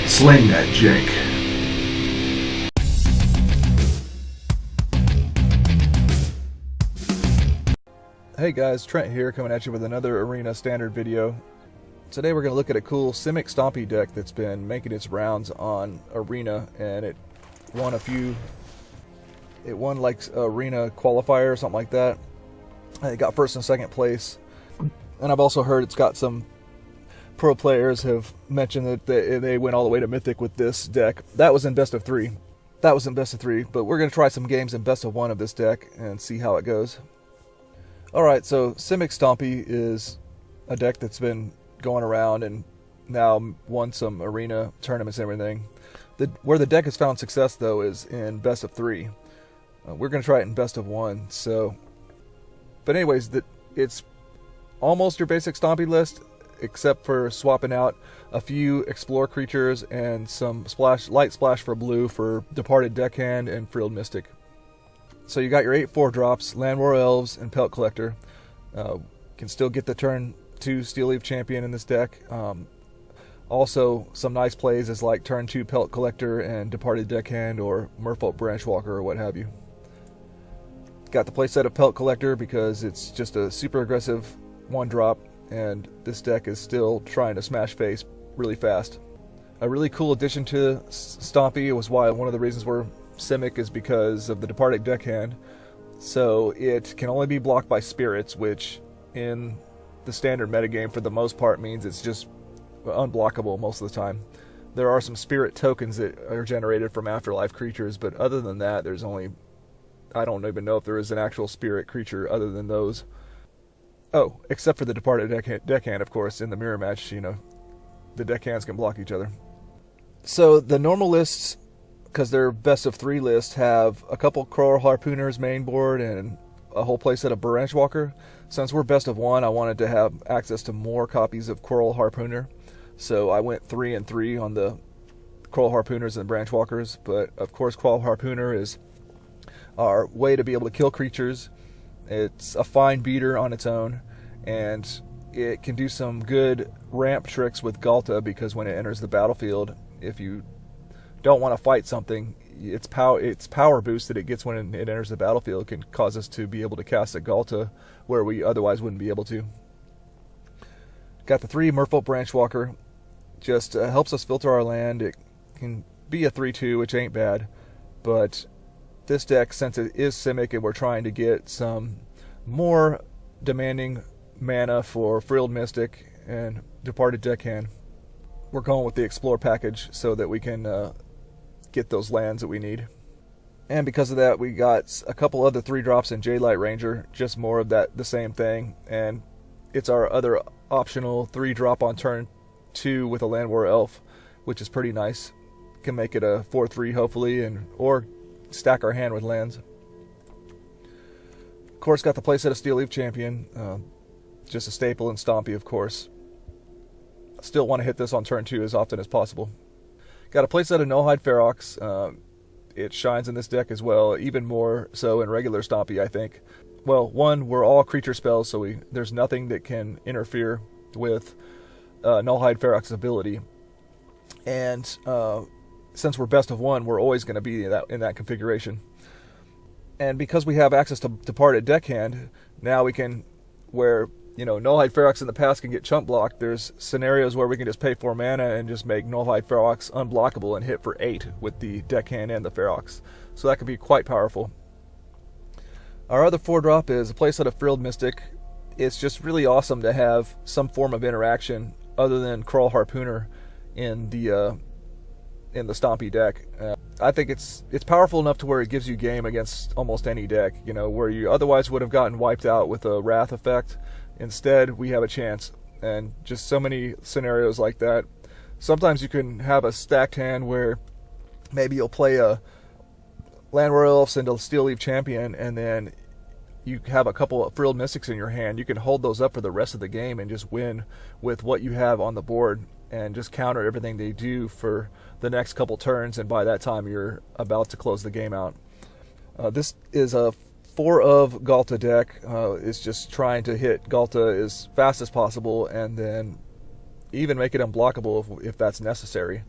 Sling that jank. Hey guys, Trent here coming at you with another Arena Standard video. Today we're going to look at a cool Simic Stompy deck that's been making its rounds on Arena, and it won like Arena qualifier or something like that. And it got first and second place. And I've also heard it's got some pro players have mentioned that they went all the way to Mythic with this deck. That was in best of 3. But we're going to try some games in best of 1 of this deck and see how it goes. Alright, so Simic Stompy is a deck that's been going around and now won some arena tournaments and everything. Where the deck has found success, though, is in best of 3. We're going to try it in best of 1. But anyways, it's almost your basic Stompy list, except for swapping out a few Explore creatures and some light splash for blue for Departed Deckhand and Frilled Mystic. So you got your 8 4-drops, Land War Elves, and Pelt Collector. Can still get the turn 2 Steel Leaf Champion in this deck. Also, some nice plays is like turn 2 Pelt Collector and Departed Deckhand or Merfolk Branchwalker or what have you. Got the playset of Pelt Collector because it's just a super aggressive 1-drop, and this deck is still trying to smash face really fast. A really cool addition to Stompy was why one of the reasons we're Simic is because of the Departed Deckhand. So it can only be blocked by spirits, which in the standard metagame for the most part means it's just unblockable most of the time. There are some spirit tokens that are generated from afterlife creatures, but other than that, there's only, I don't even know if there is an actual spirit creature other than those. Oh, except for the Departed Deckhand, of course. In the mirror match, you know, the deckhands can block each other. So the normal lists, because they're best of 3 lists, have a couple Coral Harpooners main board and a whole playset of Branchwalker. Since we're best of 1, I wanted to have access to more copies of Coral Harpooner, so I went 3 and 3 on the Coral Harpooners and Branchwalkers. But of course, Coral Harpooner is our way to be able to kill creatures. It's a fine beater on its own, and it can do some good ramp tricks with Galta, because when it enters the battlefield, if you don't want to fight something, its power boost that it gets when it enters the battlefield can cause us to be able to cast a Galta where we otherwise wouldn't be able to. Got the 3 Merfolk Branchwalker, just helps us filter our land. It can be a 3/2, which ain't bad, but this deck, since it is Simic and we're trying to get some more demanding mana for Frilled Mystic and Departed Deckhand, we're going with the Explore package so that we can get those lands that we need. And because of that, we got a couple other 3-drops in Jadelight Ranger, just more of the same thing, and it's our other optional 3-drop on turn 2 with a Land War Elf, which is pretty nice. Can make it a 4/3 hopefully, or stack our hand with lands. Of course, got the playset of Steel Leaf Champion, just a staple in Stompy, of course. Still want to hit this on turn 2 as often as possible. Got a playset of Nullhide Ferox. It shines in this deck as well, even more so in regular Stompy, I think. Well, one, we're all creature spells, so there's nothing that can interfere with Nullhide Ferox's ability. And since we're best of 1, we're always going to be in that configuration. And because we have access to Departed Deckhand, now we can, where, you know, Nullhide Ferox in the past can get chump blocked, there's scenarios where we can just pay 4 mana and just make Nullhide Ferox unblockable and hit for 8 with the Deckhand and the Ferox. So that can be quite powerful. Our other 4-drop is a playset of Frilled Mystic. It's just really awesome to have some form of interaction other than Coral Harpooner in the Stompy deck. I think it's powerful enough to where it gives you game against almost any deck, you know, where you otherwise would have gotten wiped out with a Wrath effect. Instead, we have a chance, and just so many scenarios like that. Sometimes you can have a stacked hand where maybe you'll play a Land War Elves into Steel Leaf Champion, and then you have a couple of Frilled Mystics in your hand. You can hold those up for the rest of the game and just win with what you have on the board, and just counter everything they do for the next couple turns, and by that time you're about to close the game out. This is a 4 of Galta deck. Is just trying to hit Galta as fast as possible and then even make it unblockable if that's necessary.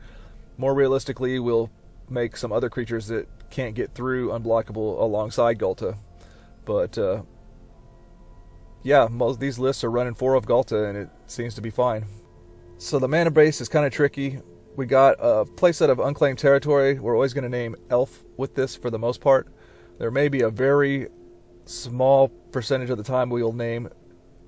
More realistically, we'll make some other creatures that can't get through unblockable alongside Ghalta. But yeah, most of these lists are running 4 of Ghalta, and it seems to be fine. So the mana base is kind of tricky. We got a playset of Unclaimed Territory. We're always going to name Elf with this for the most part. There may be a very small percentage of the time we'll name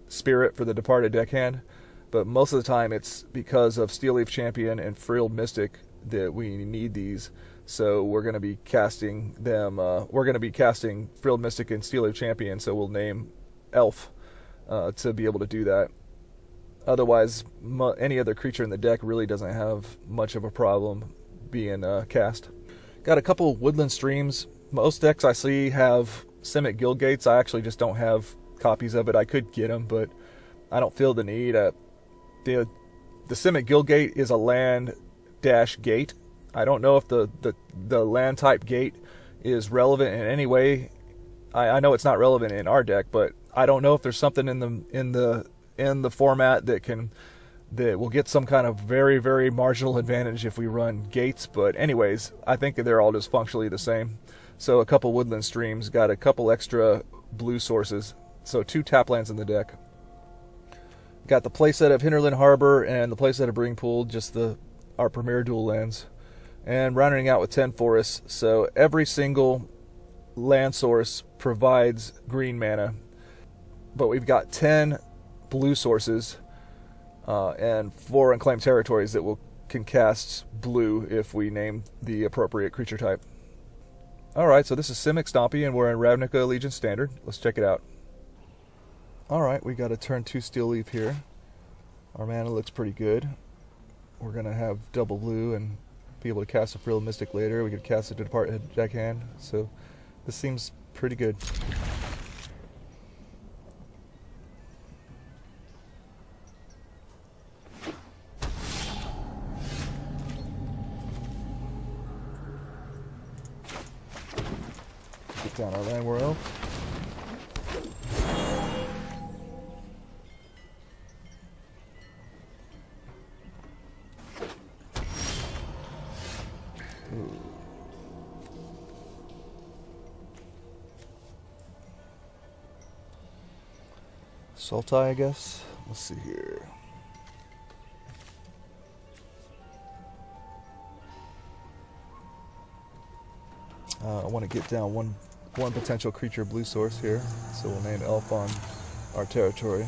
Spirit for the Departed deckhand, but most of the time it's because of Steelleaf Champion and Frilled Mystic that we need these. So we're going to be casting them. We're going to be casting Frilled Mystic and Steelleaf Champion, so we'll name Elf to be able to do that. Otherwise, any other creature in the deck really doesn't have much of a problem being cast. Got a couple Woodland Streams. Most decks I see have Simic Guildgates. I actually just don't have copies of it. I could get them, but I don't feel the need. The Simic Guildgate is a land-gate. I don't know if the land type gate is relevant in any way. I know it's not relevant in our deck, but I don't know if there's something in the format that will get some kind of very, very marginal advantage if we run gates. But anyways, I think they're all just functionally the same. So a couple Woodland Streams, got a couple extra blue sources, so 2 tap lands in the deck. Got the playset of Hinterland Harbor and the playset of Breeding Pool, just our premier dual lands. And rounding out with 10 forests, so every single land source provides green mana. But we've got 10 blue sources and 4 Unclaimed Territories that can cast blue if we name the appropriate creature type. Alright, so this is Simic Stompy, and we're in Ravnica Legion Standard. Let's check it out. Alright, we got a turn 2 Steelleaf here. Our mana looks pretty good. We're going to have double blue and be able to cast a Frilled Mystic later. We could cast it to Departed deckhand, so this seems pretty good. Get down our Land War Elf. Sultai, I guess. Let's see here. I want to get down one potential creature blue source here, so we'll name Elf on our territory.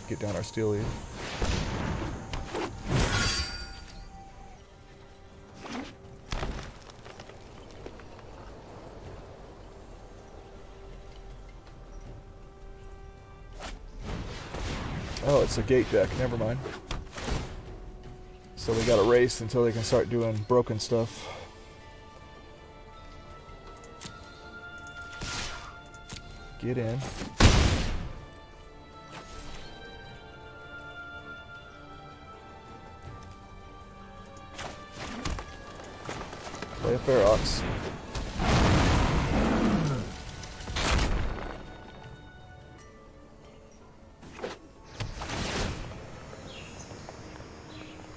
Get down our Steelleaf. Oh, it's a gate deck. Never mind. So we gotta race until they can start doing broken stuff. Get in. Play a Ferox.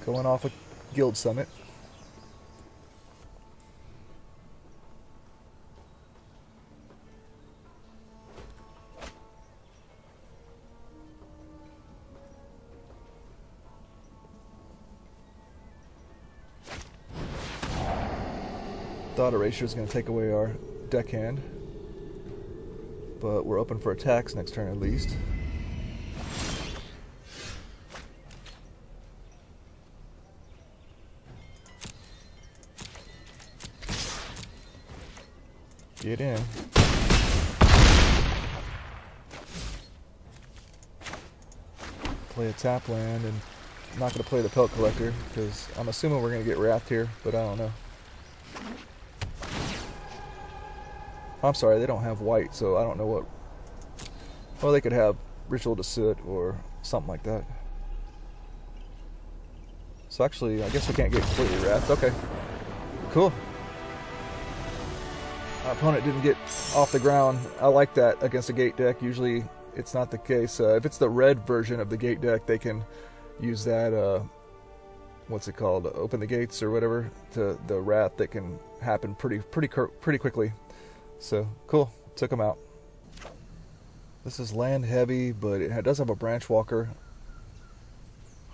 Going off a Guild Summit. Thought Erasure is going to take away our deckhand, but we're open for attacks next turn at least. Get in. Play a tap land, and I'm not going to play the Pelt Collector because I'm assuming we're going to get Wrath here, but I don't know. I'm sorry, they don't have white, so I don't know what... Well, they could have Ritual to Soot or something like that. So actually, I guess we can't get completely Wrath. Okay. Cool. Our opponent didn't get off the ground. I like that against a gate deck. Usually it's not the case. If it's the red version of the gate deck, they can use that what's it called? Open the gates or whatever to the wrath that can happen pretty quickly. So cool, took him out. This is land heavy, but it does have a branch walker.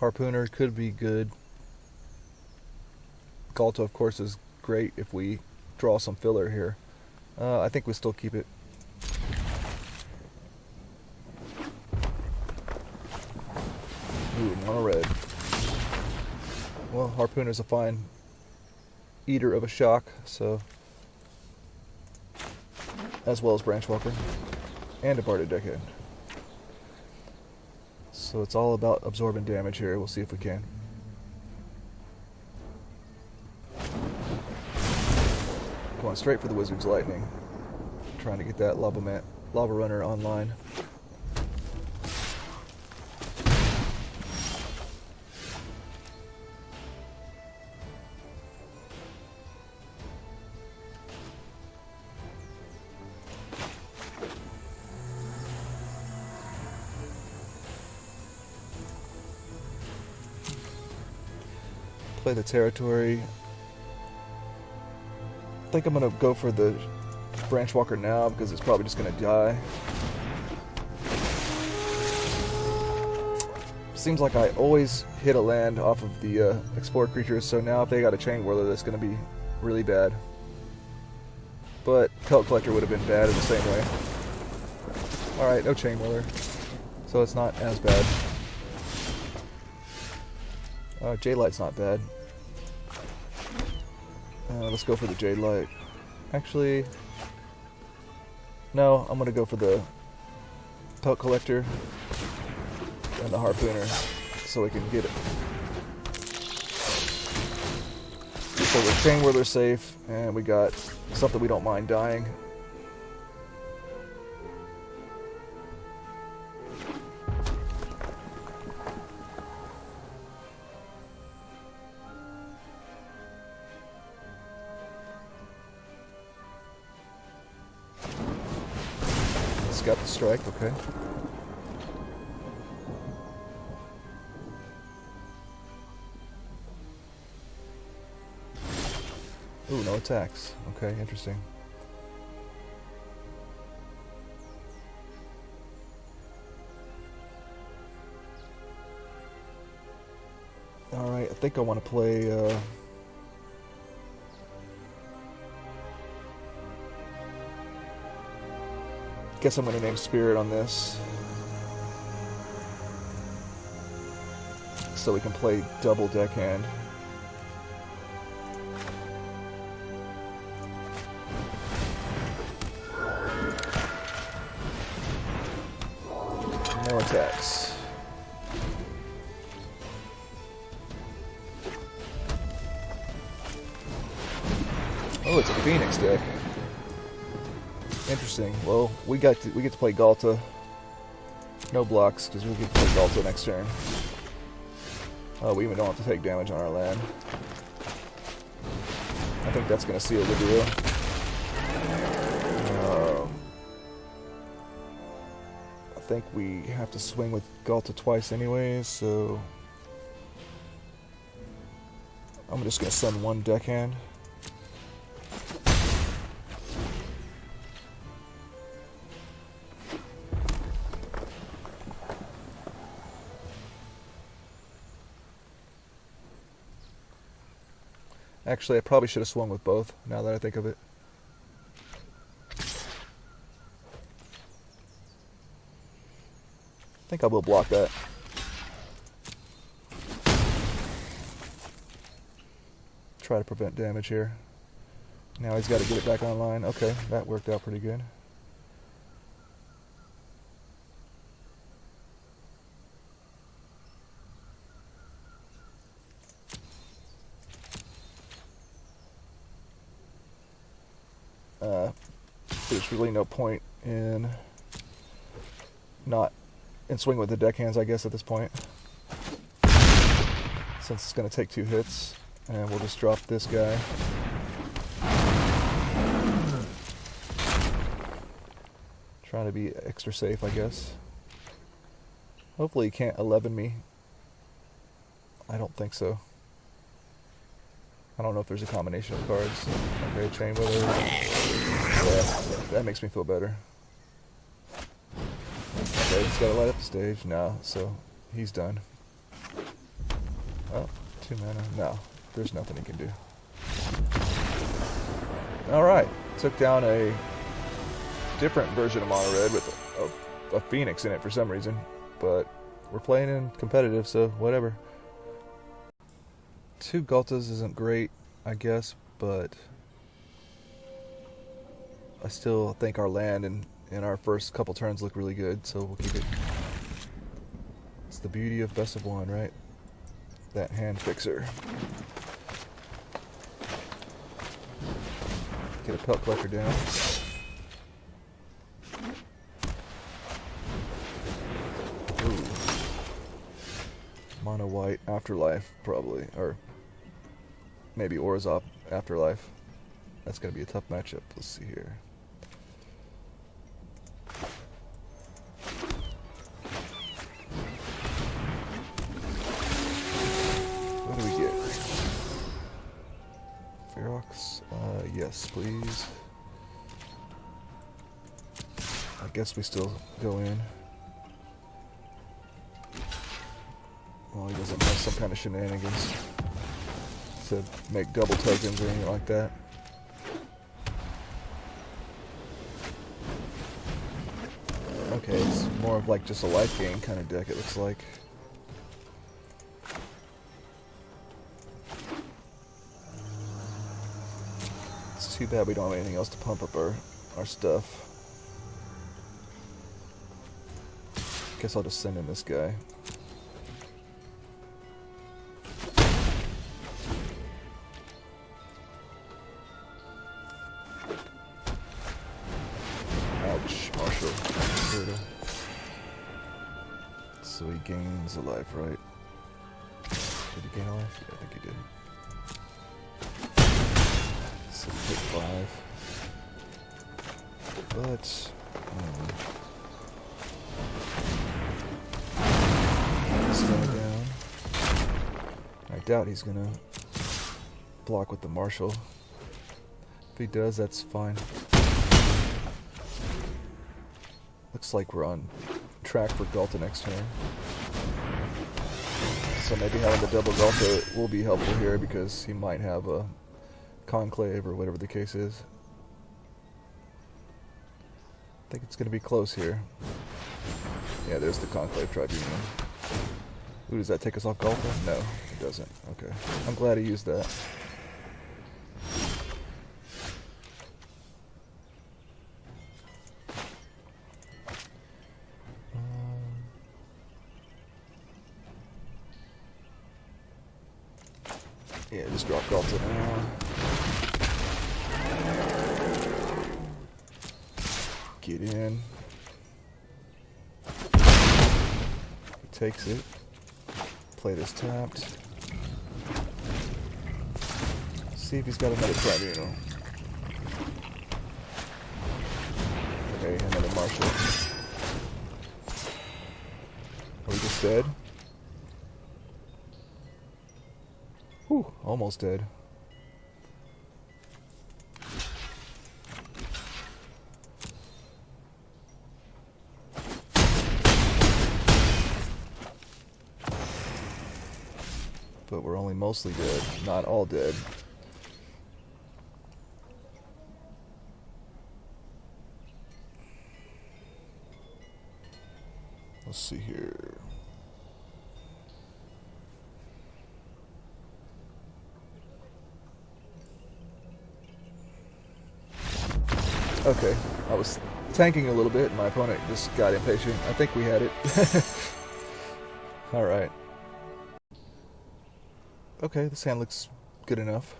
Harpooner could be good. Galta, of course, is great if we draw some filler here. I think we still keep it. Ooh, mono red. Well, Harpooner's a fine eater of a shock, so as well as Branch Walker and a Barded Deckhand. So it's all about absorbing damage here. We'll see if we can. Going straight for the Wizard's Lightning. Trying to get that Lava Runner online. Play the territory. I think I'm going to go for the Branch Walker now because it's probably just going to die. Seems like I always hit a land off of the Explorer creatures, so now if they got a Chain Whirler, that's going to be really bad. But Pelt Collector would have been bad in the same way. Alright, no Chain Whirler, so it's not as bad. Jade Light's not bad. Let's go for the Jade Light. Actually, no, I'm gonna go for the Pelt Collector and the Harpooner so we can get it. So the Chain Whirler's safe, and we got something we don't mind dying. Got the strike, okay. Ooh, no attacks. Okay, interesting. Alright, I think I want to play guess I'm going to name Spirit on this so we can play double Deckhand. No attacks. Oh, it's a Phoenix deck. Interesting. Well, we get to play Galta. No blocks because we get to play Galta next turn. Oh, we even don't have to take damage on our land. I think that's going to seal the deal. I think we have to swing with Galta twice anyways, so I'm just going to send one Deckhand. Actually, I probably should have swung with both, now that I think of it. I think I will block that. Try to prevent damage here. Now he's got to get it back online. Okay, that worked out pretty good. There's really no point in swinging with the deckhands, I guess, at this point, since it's going to take 2 hits, and we'll just drop this guy. Trying to be extra safe, I guess. Hopefully he can't 11 me. I don't think so. I don't know if there's a combination of cards. Okay, Chain Wither. Yeah, that makes me feel better. Okay, he's gotta light up the stage. No, so he's done. Oh, 2 mana. No, there's nothing he can do. Alright, took down a different version of Mono Red with a Phoenix in it for some reason. But we're playing in competitive, so whatever. 2 Ghaltas isn't great, I guess, but I still think our land and our first couple turns look really good, so we'll keep it. It's the beauty of best of 1, right? That hand fixer. Get a Pelt Collector down. Ooh. Mono white Afterlife, probably, or maybe Orzhov Afterlife. That's going to be a tough matchup. Let's see here. What do we get? Ferox? Yes, please. I guess we still go in. Well, he doesn't have some kind of shenanigans to make double tokens or anything like that. Okay, it's more of like just a life gain kind of deck, it looks like. It's too bad we don't have anything else to pump up our stuff. Guess I'll just send in this guy. Ouch, Marshall. So he gains a life, right? Did he gain a life? Yeah, I think he did. So we take 5. But he's going down. I doubt he's gonna block with the Marshall. If he does, that's fine. Looks like we're on track for Ghalta next turn. So maybe having the double Ghalta will be helpful here because he might have a Conclave or whatever the case is. I think it's going to be close here. Yeah, there's the Conclave Tribunal. Ooh, does that take us off Ghalta? No, it doesn't. Okay. I'm glad he used that. Yeah, just drop Ghalta now. Get in. He takes it. Play this tapped. See if he's got another Tribunal. Okay, another Marshall. Are we just dead? Whew, almost dead. But we're only mostly dead, not all dead. Let's see here. Okay, I was tanking a little bit and my opponent just got impatient. I think we had it. Alright. Okay, this hand looks good enough.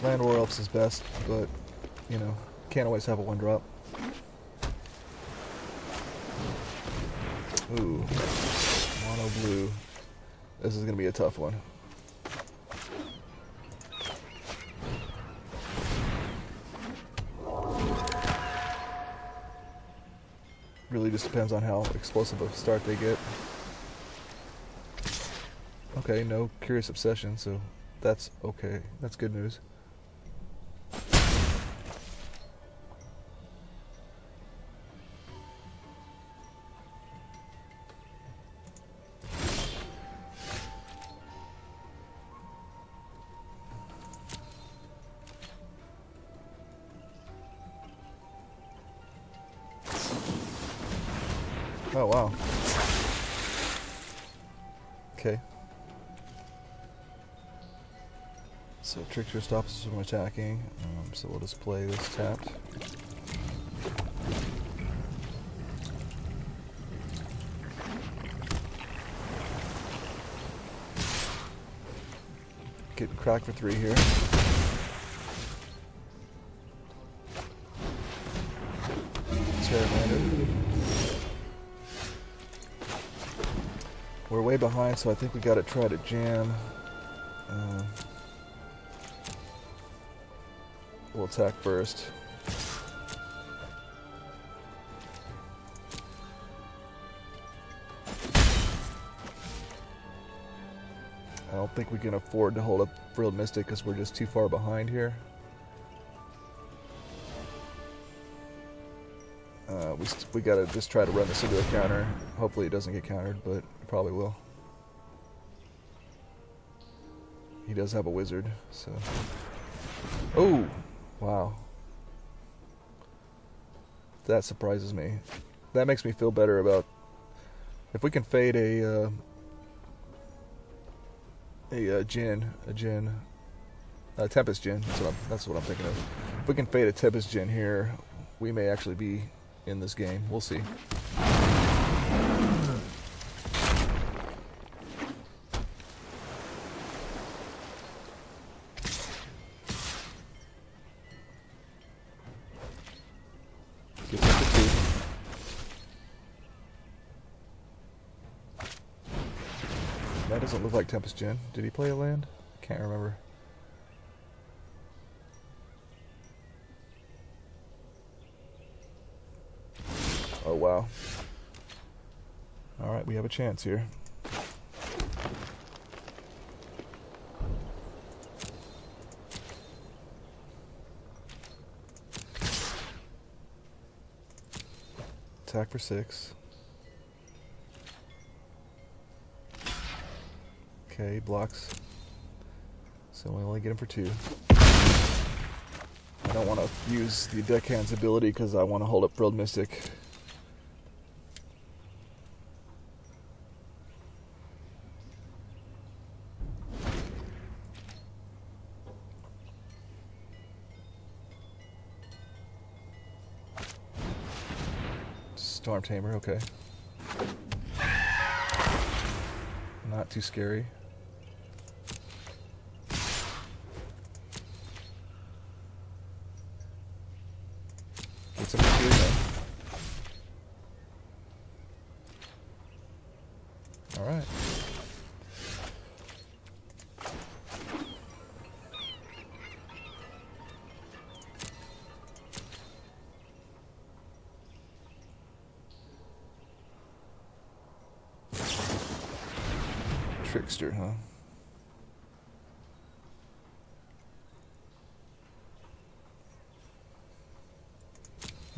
Land War Elves is best, but, you know, can't always have a 1-drop. Ooh. Mono blue. This is going to be a tough one. Really just depends on how explosive of a start they get. Okay, no Curious Obsession, so that's okay. That's good news. Oh, wow. Okay. So Trickster stops us from attacking, so we'll just play this tapped. Getting cracked for 3 here. Terramander. We're way behind, so I think we gotta try to jam. We'll attack first. I don't think we can afford to hold up Frilled Mystic because we're just too far behind here. We gotta just try to run this into a counter. Hopefully it doesn't get countered, but it probably will. He does have a wizard, so... Oh! Wow. That surprises me. That makes me feel better about... If we can fade a Tempest Djinn, that's what I'm thinking of. If we can fade a Tempest Djinn here, we may actually be in this game. We'll see. Gets up to 2. That doesn't look like Tempest Djinn. Did he play a land? I can't remember. Oh, wow. Alright, we have a chance here. Attack for 6. Okay, blocks. So we only get him for 2. I don't want to use the deckhand's ability because I want to hold up Frilled Mystic. Storm Tamer, okay. Not too scary. Get some food then. Alright. Trickster, huh?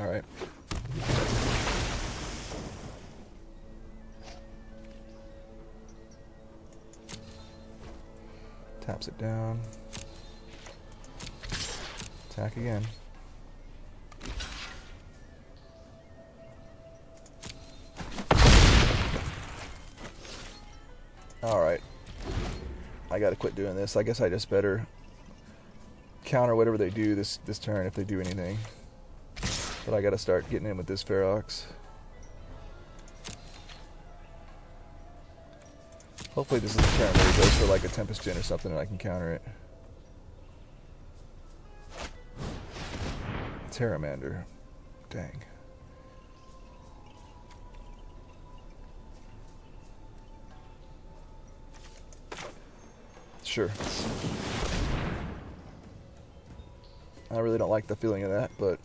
All right. Taps it down. Attack again. Alright. I gotta quit doing this. I guess I just better counter whatever they do this turn if they do anything. But I gotta start getting in with this Ferox. Hopefully this is a turn where he goes for like a Tempest Djinn or something and I can counter it. Terramander. Dang. Sure. I really don't like the feeling of that, but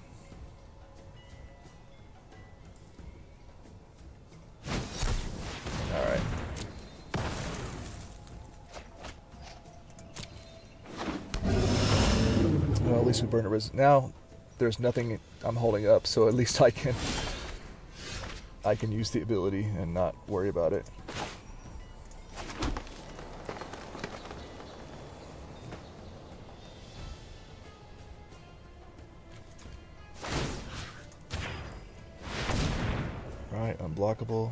least we burned a resist. Now there's nothing I'm holding up, so at least I can use the ability and not worry about it. Right, unblockable.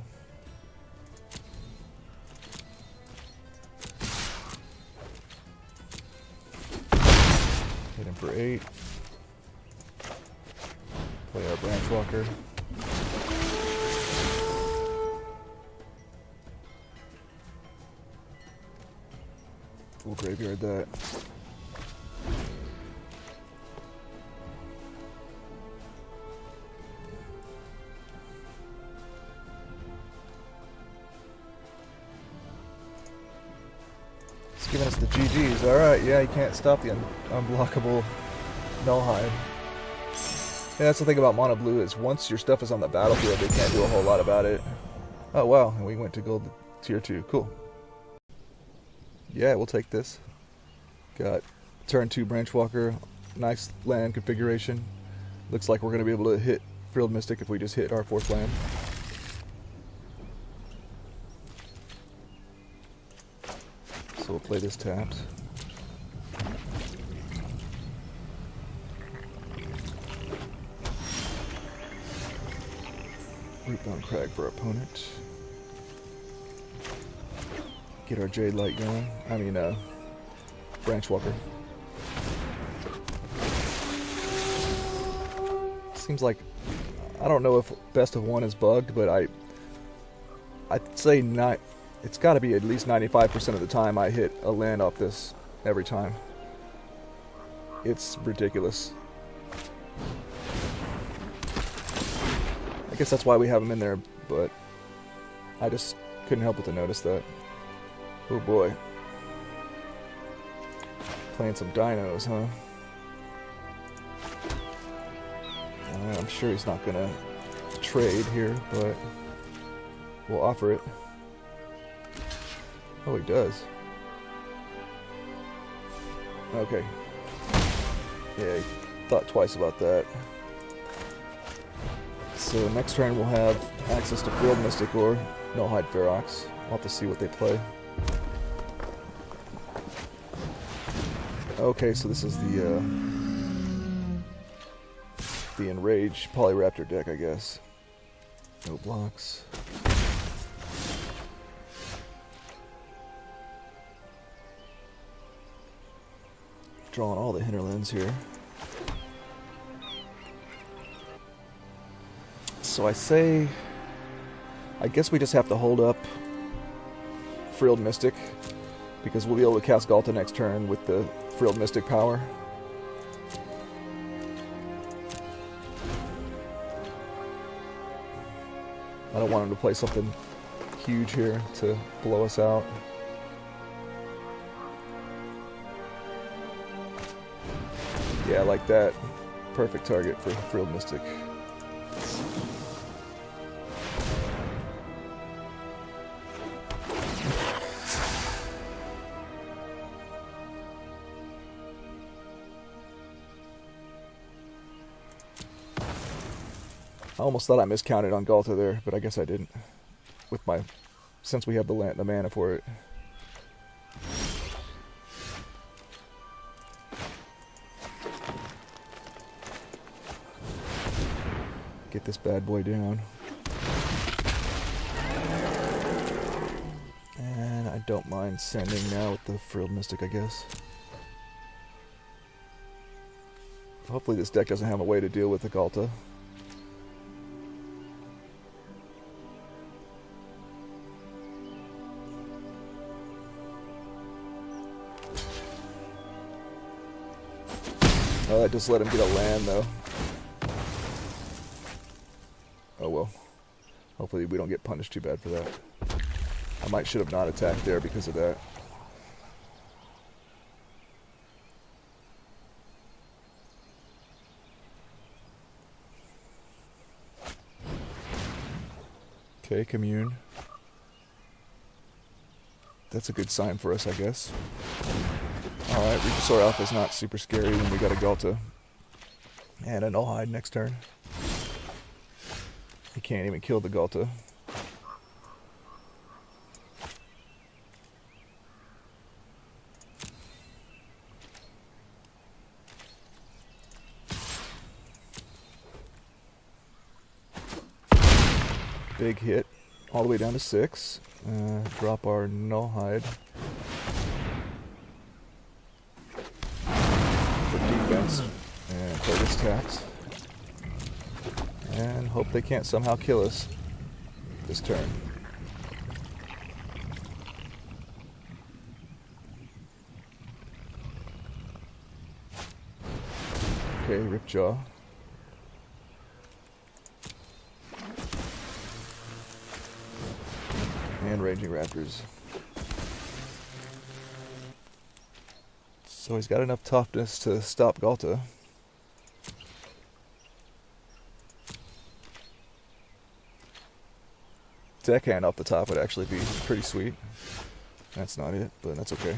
Hit him for 8. Play our Branch Walker. We'll graveyard that. It's giving us the GGs. Alright, yeah, you can't stop the unblockable Nullhide. Yeah, that's the thing about Mono Blue is once your stuff is on the battlefield, they can't do a whole lot about it. Oh wow, and we went to gold tier 2. Cool. Yeah, we'll take this. Got turn 2 Branch Walker. Nice land configuration. Looks like we're going to be able to hit Frilled Mystic if we just hit our 4th land. So we'll play this tapped. Rootbound Crag for our opponent. Get our Jade Light going. I mean, Branch Walker. Seems like, I don't know if best of 1 is bugged, but I'd say not. It's got to be at least 95% of the time I hit a land off this every time. It's ridiculous. I guess that's why we have them in there, but I just couldn't help but to notice that. Oh boy. Playing some dinos, huh? I'm sure he's not gonna trade here, but we'll offer it. Oh, he does. Okay. Yeah, he thought twice about that. So next turn we'll have access to Frilled Mystic or Nullhide Ferox. We'll have to see what they play. Okay, so this is the Enraged Polyraptor deck, I guess. No blocks. Drawing all the hinterlands here. So I guess we just have to hold up Frilled Mystic, because we'll be able to cast Galta next turn with the Frilled Mystic power. I don't want him to play something huge here to blow us out. Yeah, like that. Perfect target for Frilled Mystic. I almost thought I miscounted on Galta there, but I guess I didn't. With my, since we have the mana for it. Get this bad boy down. And I don't mind sending now with the Frilled Mystic, I guess. Hopefully this deck doesn't have a way to deal with the Galta. Oh, that just let him get a land, though. Oh well. Hopefully we don't get punished too bad for that. I might should have not attacked there because of that. Okay, commune. That's a good sign for us, I guess. Alright, Reaposaur Alpha is not super scary when we got a Galta. And a Nullhide next turn. He can't even kill the Galta. Big hit. All the way down to 6. Drop our Nullhide. For defense. And play this tax. And hope they can't somehow kill us this turn. Okay, Ripjaw. And Raging Raptors. So he's got enough toughness to stop Galta. Deckhand off the top would actually be pretty sweet. That's not it, but that's okay.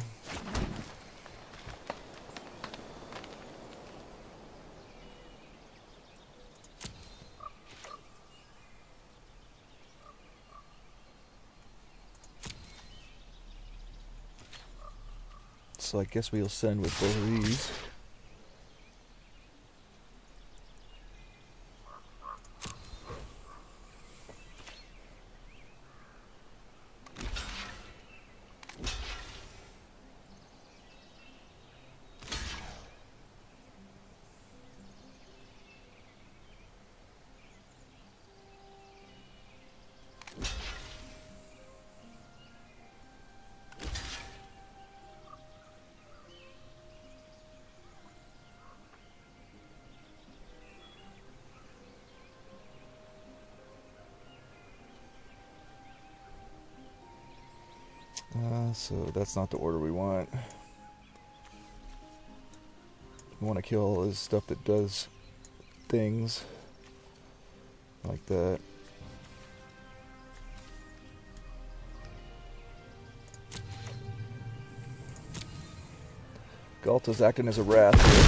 So I guess we'll send with both of these. So that's not the order we want. We want to kill all this stuff that does things like that. Galta's acting as a wrath here.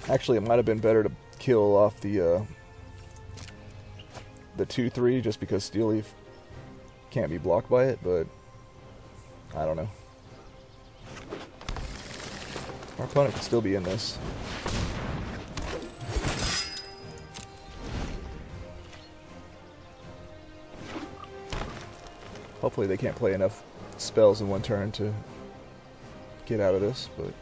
Actually, it might have been better to kill off the 2/3 just because Steel Leaf can't be blocked by it, but I don't know. Our opponent could still be in this. Hopefully they can't play enough spells in one turn to get out of this, but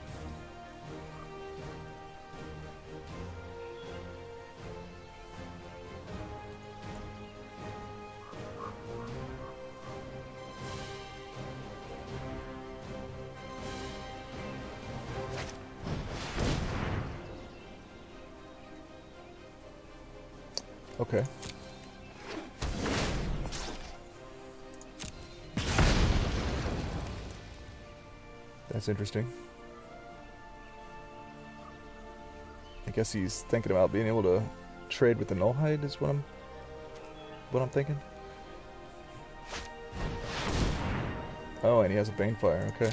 okay. That's interesting. I guess he's thinking about being able to trade with the Nullhide is what I'm thinking. Oh, and he has a Banefire, okay.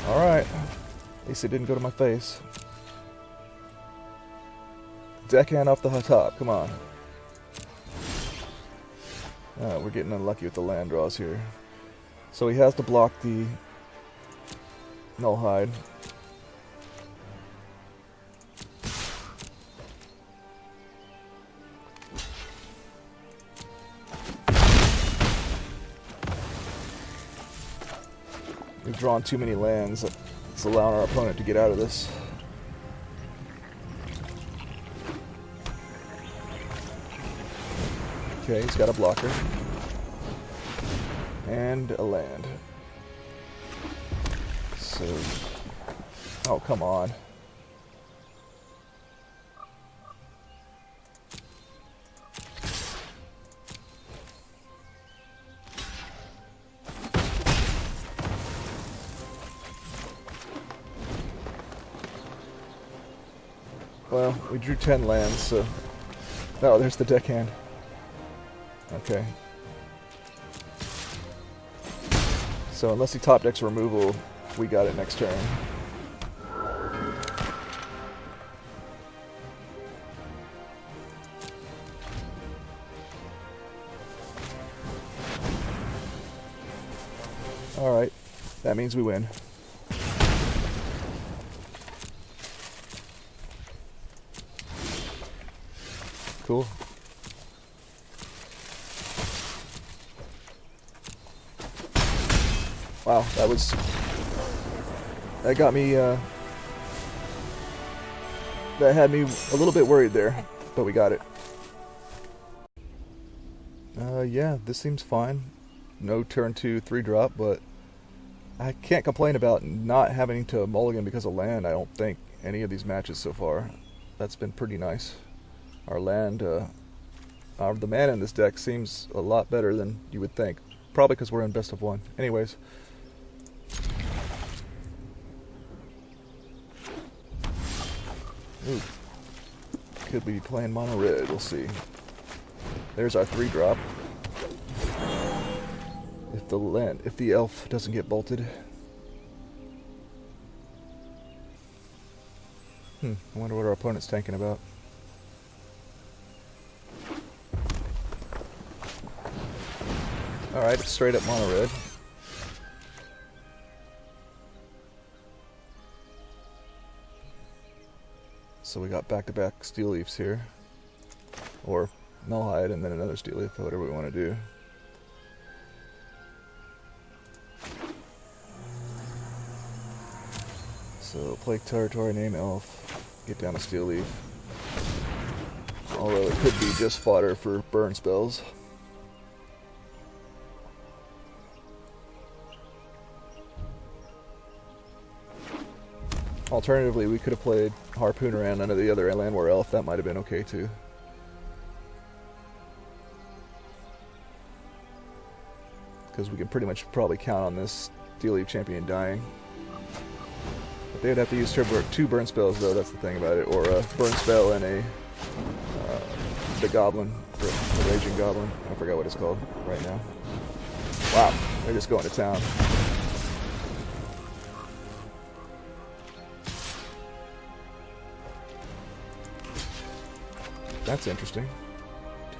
Alright. At least it didn't go to my face. Deckhand off the top, come on. We're getting unlucky with the land draws here. So he has to block the Nullhide. We've drawn too many lands. It's allowing our opponent to get out of this. Okay, he's got a blocker. And a land. So... oh, come on. Well, we drew 10 lands, so... oh, there's the deckhand. Okay. So unless he top decks removal, we got it next turn. Alright, that means we win. Cool. Wow, that got me, that had me a little bit worried there, but we got it. Yeah, this seems fine. No turn 2 3-drop, but I can't complain about not having to mulligan because of land, I don't think, any of these matches so far. That's been pretty nice. Our land, the mana in this deck seems a lot better than you would think. Probably because we're in best of 1. Anyways. Ooh. Could we be playing mono red? We'll see. There's our 3-drop. If the elf doesn't get bolted. I wonder what our opponent's tanking about. Alright, it's straight up mono red. So we got back-to-back steel leaves here. Or nullhide and then another steel leaf, whatever we want to do. So Plague Territory, name elf, get down a steel leaf. Although it could be just fodder for burn spells. Alternatively, we could have played Harpooner and under the other land war elf. That might have been okay too. Because we can pretty much probably count on this Steel Leaf champion dying. But they would have to use 2 burn spells though, that's the thing about it. Or a burn spell and the goblin, the raging goblin. I forgot what it's called right now. Wow, they're just going to town. That's interesting.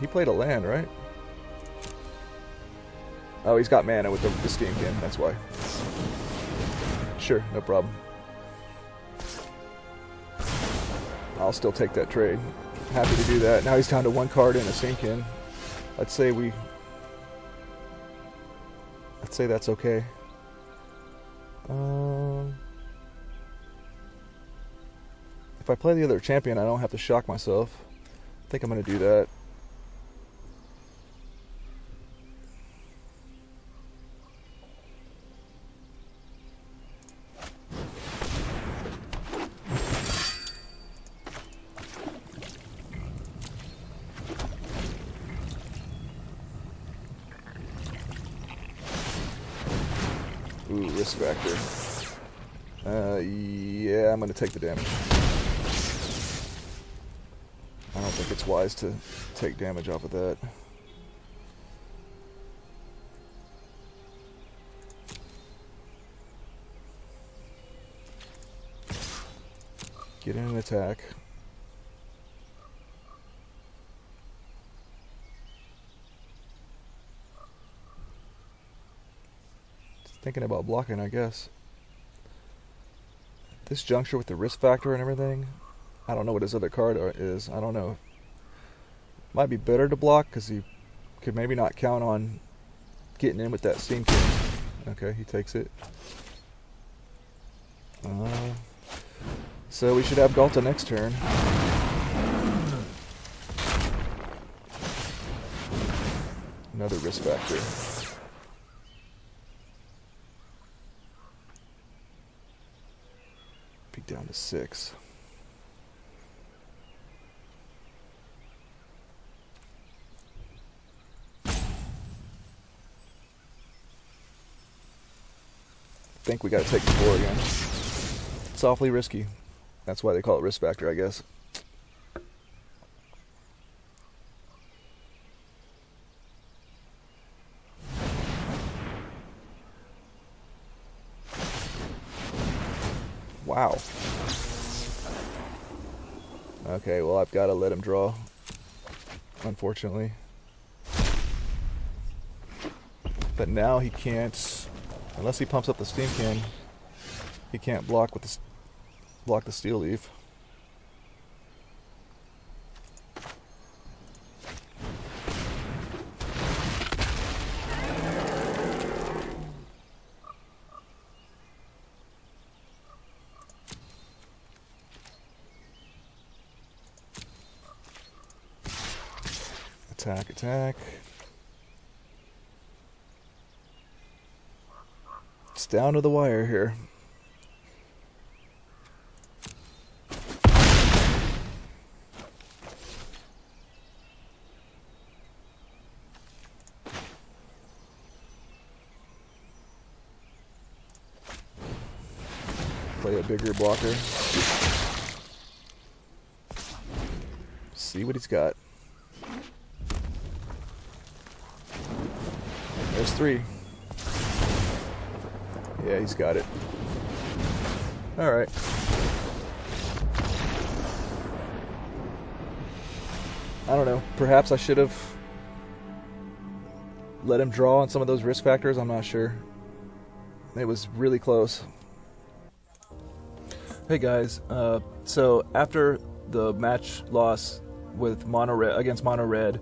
He played a land, right? Oh, he's got mana with the Steam Kin, that's why. Sure, no problem. I'll still take that trade. Happy to do that. Now he's down to 1 card and a Steam Kin. I'd say that's okay. If I play the other champion, I don't have to shock myself. I think I'm going to do that. Ooh, risk factor. Yeah, I'm going to take the damage. I don't think it's wise to take damage off of that. Get in an attack. Just thinking about blocking, I guess. This juncture with the risk factor and everything, I don't know what his other card is. I don't know. Might be better to block because he could maybe not count on getting in with that Steam King. Okay, he takes it. So we should have Galta next turn. Another risk factor. Peak down to 6. I think we got to take the 4 again. It's awfully risky. That's why they call it risk factor, I guess. Wow. Okay, well, I've got to let him draw, unfortunately. But now he can't, unless he pumps up the steam can, he can't block the steel leaf. Attack, attack. It's down to the wire here. Play a bigger blocker. See what he's got. There's 3. Yeah, he's got it. Alright. I don't know. Perhaps I should have let him draw on some of those risk factors. I'm not sure. It was really close. Hey guys, so after the match loss with Mono Red against Mono Red,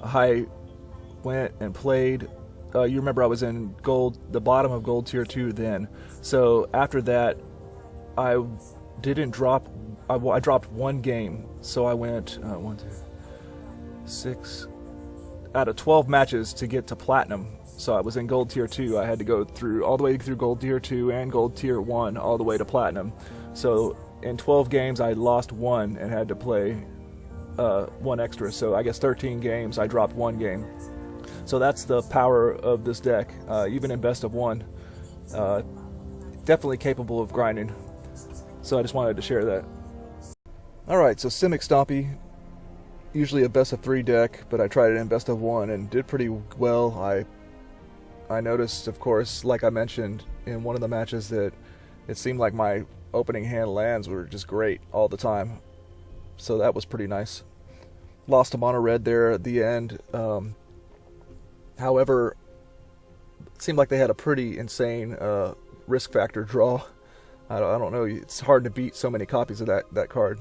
I went and played. You remember I was in gold, the bottom of gold tier 2 then. So after that, I didn't drop. I dropped 1 game. So I went 1, 2, 6 out of 12 matches to get to platinum. So I was in gold tier 2. I had to go through all the way through gold tier 2 and gold tier 1 all the way to platinum. So in 12 games, I lost 1 and had to play 1 extra. So I guess 13 games, I dropped 1 game. So that's the power of this deck, even in best of 1. Definitely capable of grinding. So I just wanted to share that. Alright, so Simic Stompy, usually a best of 3 deck, but I tried it in best of 1 and did pretty well. I noticed, of course, like I mentioned in one of the matches, that it seemed like my opening hand lands were just great all the time. So that was pretty nice. Lost to Mono Red there at the end. However, it seemed like they had a pretty insane risk factor draw. I don't know. It's hard to beat so many copies of that card,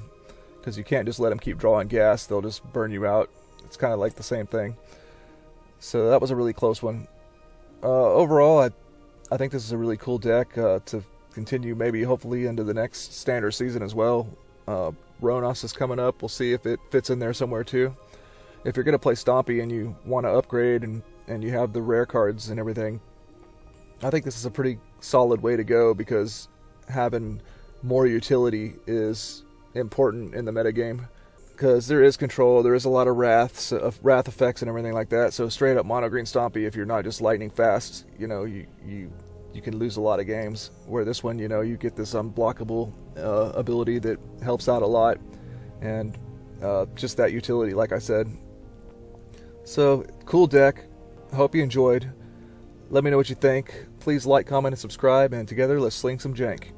because you can't just let them keep drawing gas. They'll just burn you out. It's kind of like the same thing. So that was a really close one. Overall, I think this is a really cool deck to continue, maybe hopefully into the next standard season as well. Ronos is coming up. We'll see if it fits in there somewhere too. If you're going to play Stompy and you want to upgrade and you have the rare cards and everything, I think this is a pretty solid way to go, because having more utility is important in the metagame, because there is control, there is a lot of wrath effects and everything like that. So straight up mono green Stompy, if you're not just lightning fast, you know, you can lose a lot of games. Where this one, you know, you get this unblockable ability that helps out a lot, and just that utility, like I said. So cool deck. Hope you enjoyed. Let me know what you think. Please like, comment, and subscribe, and together let's sling some jank.